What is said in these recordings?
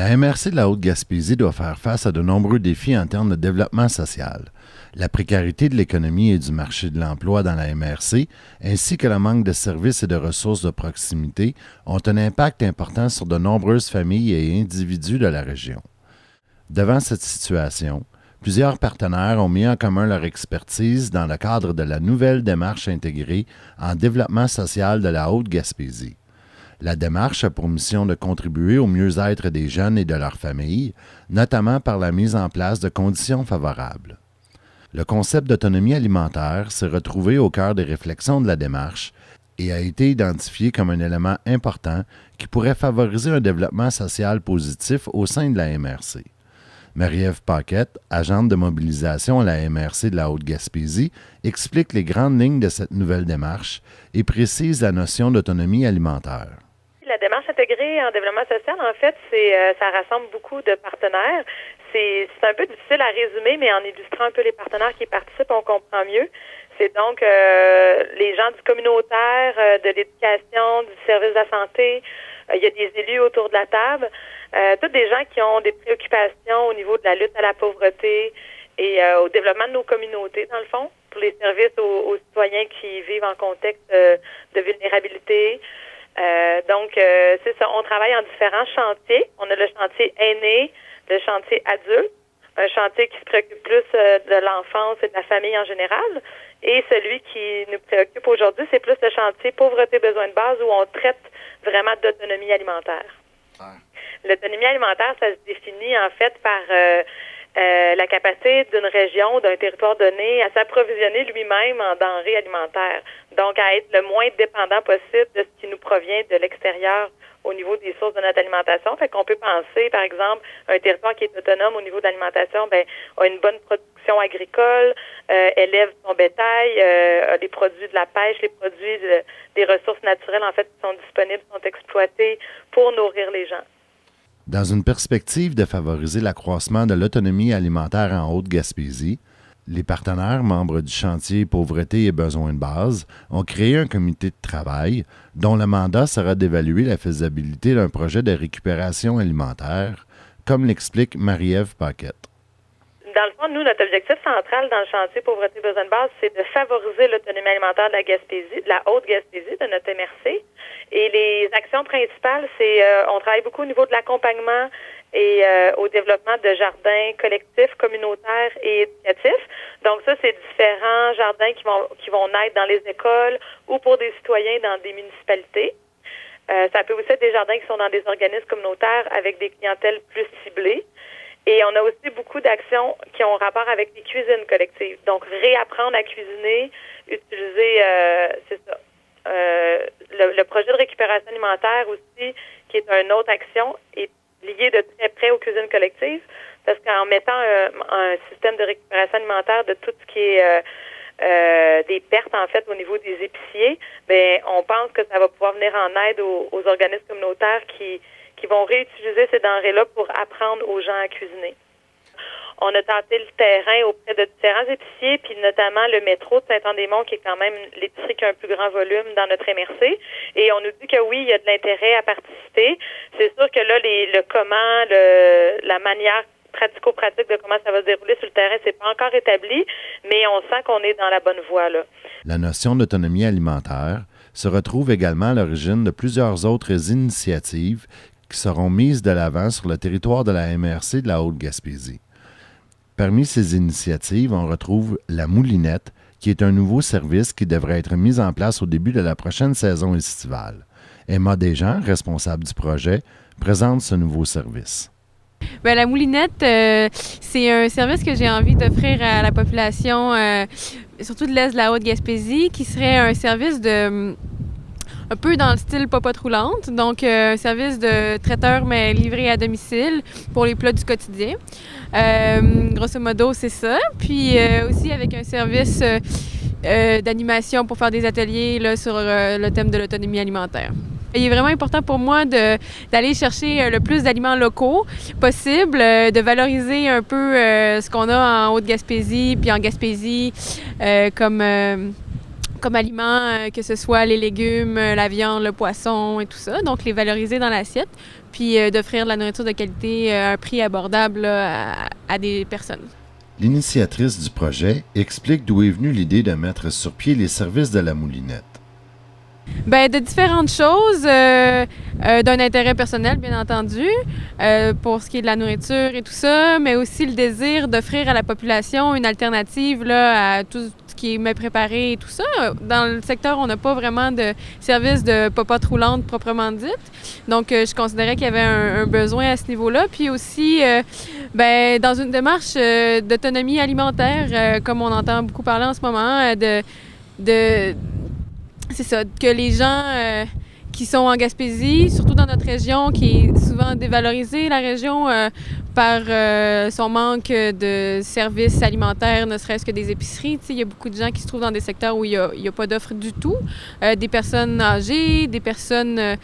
La MRC de la Haute-Gaspésie doit faire face à de nombreux défis en termes de développement social. La précarité de l'économie et du marché de l'emploi dans la MRC, ainsi que le manque de services et de ressources de proximité, ont un impact important sur de nombreuses familles et individus de la région. Devant cette situation, plusieurs partenaires ont mis en commun leur expertise dans le cadre de la nouvelle démarche intégrée en développement social de la Haute-Gaspésie. La démarche a pour mission de contribuer au mieux-être des jeunes et de leurs familles, notamment par la mise en place de conditions favorables. Le concept d'autonomie alimentaire s'est retrouvé au cœur des réflexions de la démarche et a été identifié comme un élément important qui pourrait favoriser un développement social positif au sein de la MRC. Marie-Ève Paquette, agente de mobilisation à la MRC de la Haute-Gaspésie, explique les grandes lignes de cette nouvelle démarche et précise la notion d'autonomie alimentaire. La démarche intégrée en développement social, en fait, ça rassemble beaucoup de partenaires. C'est un peu difficile à résumer, mais en illustrant un peu les partenaires qui participent, on comprend mieux. C'est donc les gens du communautaire, de l'éducation, du service de la santé. Il y a des élus autour de la table. Tous des gens qui ont des préoccupations au niveau de la lutte à la pauvreté et au développement de nos communautés, dans le fond, pour les services aux citoyens qui vivent en contexte de vulnérabilité. Donc, c'est ça, on travaille en différents chantiers. On a le chantier aîné, le chantier adulte, un chantier qui se préoccupe plus de l'enfance et de la famille en général. Et celui qui nous préoccupe aujourd'hui, c'est plus le chantier pauvreté, besoins de base, où on traite vraiment d'autonomie alimentaire. L'autonomie alimentaire, ça se définit en fait par la capacité d'une région, d'un territoire donné à s'approvisionner lui-même en denrées alimentaires. Donc, à être le moins dépendant possible de ce qui nous provient de l'extérieur au niveau des sources de notre alimentation. Fait qu'on peut penser, par exemple, un territoire qui est autonome au niveau de l'alimentation, a une bonne production agricole, élève son bétail, a les produits de la pêche, les produits des ressources naturelles, en fait, qui sont disponibles, sont exploités pour nourrir les gens. Dans une perspective de favoriser l'accroissement de l'autonomie alimentaire en Haute-Gaspésie, les partenaires membres du chantier Pauvreté et besoins de base ont créé un comité de travail dont le mandat sera d'évaluer la faisabilité d'un projet de récupération alimentaire, comme l'explique Marie-Ève Paquette. Dans le fond, nous, notre objectif central dans le chantier Pauvreté et besoins de base, c'est de favoriser l'autonomie alimentaire de la Gaspésie, de la Haute-Gaspésie, de notre MRC. Et les actions principales, c'est on travaille beaucoup au niveau de l'accompagnement et au développement de jardins collectifs, communautaires et éducatifs. Donc ça, c'est différents jardins qui vont naître dans les écoles ou pour des citoyens dans des municipalités. Ça peut aussi être des jardins qui sont dans des organismes communautaires avec des clientèles plus ciblées. Et on a aussi beaucoup d'actions qui ont rapport avec les cuisines collectives. Donc, réapprendre à cuisiner, utiliser, c'est ça. Le projet de récupération alimentaire aussi, qui est une autre action, est lié de très près aux cuisines collectives, parce qu'en mettant un système de récupération alimentaire de tout ce qui est des pertes, en fait, au niveau des épiciers, on pense que ça va pouvoir venir en aide aux organismes communautaires qui vont réutiliser ces denrées-là pour apprendre aux gens à cuisiner. On a tenté le terrain auprès de différents épiciers, puis notamment le métro de Saint-Anne-des-Monts, qui est quand même l'épicerie qui a un plus grand volume dans notre MRC. Et on nous dit que oui, il y a de l'intérêt à participer. C'est sûr que là, le comment, la manière pratico-pratique de comment ça va se dérouler sur le terrain, c'est pas encore établi, mais on sent qu'on est dans la bonne voie, là. La notion d'autonomie alimentaire se retrouve également à l'origine de plusieurs autres initiatives qui seront mises de l'avant sur le territoire de la MRC de la Haute-Gaspésie. Parmi ces initiatives, on retrouve la Moulinette, qui est un nouveau service qui devrait être mis en place au début de la prochaine saison estivale. Emma Desjans, responsable du projet, présente ce nouveau service. Bien, la Moulinette, c'est un service que j'ai envie d'offrir à la population, surtout de l'Est de la Haute-Gaspésie, qui serait un service un peu dans le style popote roulante, donc un service de traiteur mais livré à domicile pour les plats du quotidien. Grosso modo, c'est ça. Puis aussi avec un service d'animation pour faire des ateliers là, sur le thème de l'autonomie alimentaire. Il est vraiment important pour moi d'aller chercher le plus d'aliments locaux possible, de valoriser un peu ce qu'on a en Haute-Gaspésie puis en Gaspésie comme aliments, que ce soit les légumes, la viande, le poisson et tout ça. Donc, les valoriser dans l'assiette. puis d'offrir de la nourriture de qualité à un prix abordable là, à des personnes. L'initiatrice du projet explique d'où est venue l'idée de mettre sur pied les services de la Moulinette. Bien, de différentes choses, d'un intérêt personnel, bien entendu, pour ce qui est de la nourriture et tout ça, mais aussi le désir d'offrir à la population une alternative là, à tout ce qui est mets préparés et tout ça. Dans le secteur, on n'a pas vraiment de service de popote roulante proprement dite. Donc, je considérais qu'il y avait un besoin à ce niveau-là. Puis aussi, ben, dans une démarche d'autonomie alimentaire, comme on entend beaucoup parler en ce moment, c'est ça, que les gens qui sont en Gaspésie, surtout dans notre région, qui est souvent dévalorisée, la région, par son manque de services alimentaires, ne serait-ce que des épiceries. Il y a beaucoup de gens qui se trouvent dans des secteurs où il n'y a pas d'offres du tout. Des personnes âgées, des personnes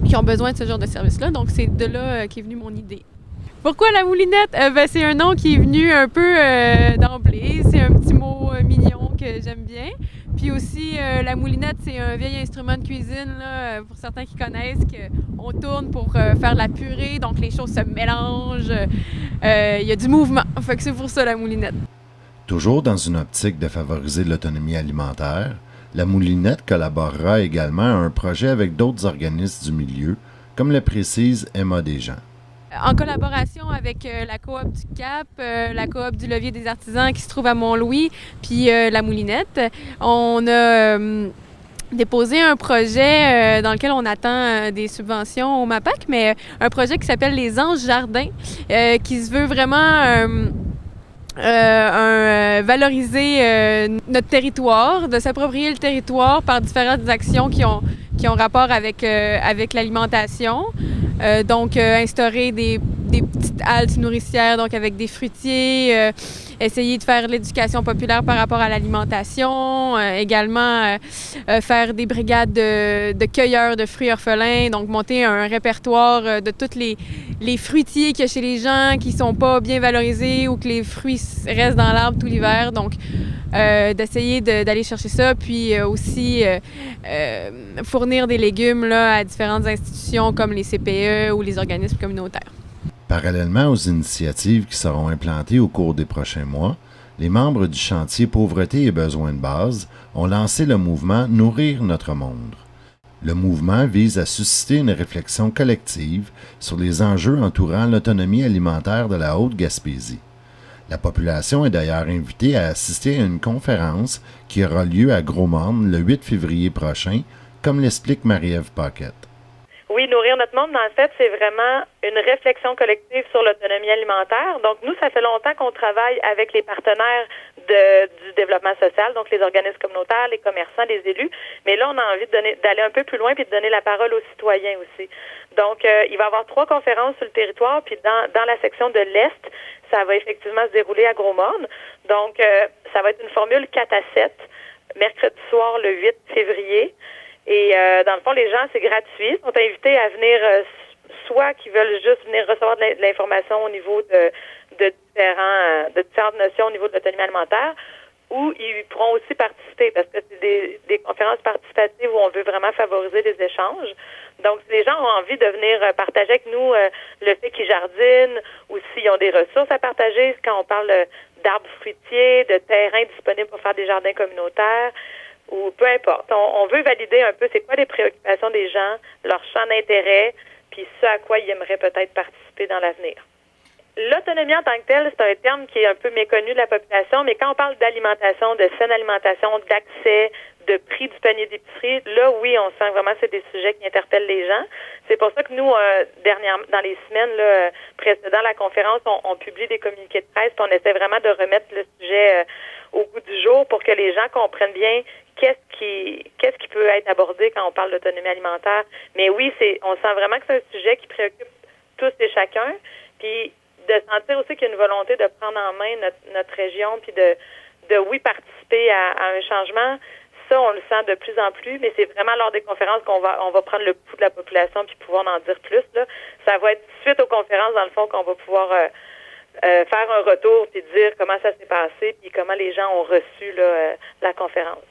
qui ont besoin de ce genre de services-là. Donc, c'est de là qu'est venue mon idée. Pourquoi la moulinette? Ben, c'est un nom qui est venu un peu d'emblée. C'est un petit mot mignon que j'aime bien. Puis aussi, la moulinette, c'est un vieil instrument de cuisine, là, pour certains qui connaissent, qu'on tourne pour faire de la purée, donc les choses se mélangent. Il y a du mouvement, fait que c'est pour ça la moulinette. Toujours dans une optique de favoriser l'autonomie alimentaire, la Moulinette collaborera également à un projet avec d'autres organismes du milieu, comme le précise Emma Desjans. En collaboration avec la coop du Cap, la coop du Levier des artisans qui se trouve à Mont-Louis, puis la Moulinette, on a déposé un projet dans lequel on attend des subventions au MAPAC, mais un projet qui s'appelle Les Anges Jardins, qui se veut vraiment valoriser notre territoire, de s'approprier le territoire par différentes actions qui ont rapport avec l'alimentation. Donc, instaurer des petites haltes nourricières, donc avec des fruitiers, essayer de faire de l'éducation populaire par rapport à l'alimentation, également faire des brigades de cueilleurs de fruits orphelins, donc monter un répertoire de tous les fruitiers qu'il y a chez les gens qui sont pas bien valorisés ou que les fruits restent dans l'arbre tout l'hiver. Donc, d'essayer d'aller chercher ça, puis aussi fournir des légumes là, à différentes institutions comme les CPE ou les organismes communautaires. Parallèlement aux initiatives qui seront implantées au cours des prochains mois, les membres du chantier Pauvreté et besoins de base ont lancé le mouvement Nourrir notre monde. Le mouvement vise à susciter une réflexion collective sur les enjeux entourant l'autonomie alimentaire de la Haute-Gaspésie. La population est d'ailleurs invitée à assister à une conférence qui aura lieu à Gros-Morne le 8 février prochain, comme l'explique Marie-Ève Paquette. Oui, Nourrir notre monde, en fait, c'est vraiment une réflexion collective sur l'autonomie alimentaire. Donc, nous, ça fait longtemps qu'on travaille avec les partenaires du développement social, donc les organismes communautaires, les commerçants, les élus. Mais là, on a envie d'aller un peu plus loin puis de donner la parole aux citoyens aussi. Donc, il va y avoir 3 conférences sur le territoire, puis dans la section de l'Est, ça va effectivement se dérouler à Gros-Morne. Donc, ça va être une formule 4-7, mercredi soir, le 8 février. Et dans le fond, les gens, c'est gratuit. Ils sont invités à venir, soit qui veulent juste venir recevoir de l'information au niveau de différentes notions au niveau de l'autonomie alimentaire, ou ils pourront aussi participer parce que c'est des conférences participatives où on veut vraiment favoriser les échanges. Donc, si les gens ont envie de venir partager avec nous le fait qu'ils jardinent ou s'ils ont des ressources à partager, quand on parle d'arbres fruitiers, de terrains disponibles pour faire des jardins communautaires, ou peu importe. On veut valider un peu c'est quoi les préoccupations des gens, leur champ d'intérêt, puis ce à quoi ils aimeraient peut-être participer dans l'avenir. L'autonomie en tant que telle, c'est un terme qui est un peu méconnu de la population, mais quand on parle d'alimentation, de saine alimentation, d'accès, de prix du panier d'épicerie, là, oui, on sent vraiment que c'est des sujets qui interpellent les gens. C'est pour ça que nous, dernièrement, dans les semaines là, précédant la conférence, on publie des communiqués de presse, puis on essaie vraiment de remettre le sujet au goût du jour pour que les gens comprennent bien qu'est-ce qui peut être abordé quand on parle d'autonomie alimentaire. Mais oui, on sent vraiment que c'est un sujet qui préoccupe tous et chacun, puis de sentir aussi qu'il y a une volonté de prendre en main notre région, puis de participer à un changement. Ça, on le sent de plus en plus, mais c'est vraiment lors des conférences qu'on va prendre le pouls de la population puis pouvoir en dire plus. Là. Ça va être suite aux conférences, dans le fond, qu'on va pouvoir faire un retour puis dire comment ça s'est passé puis comment les gens ont reçu la conférence.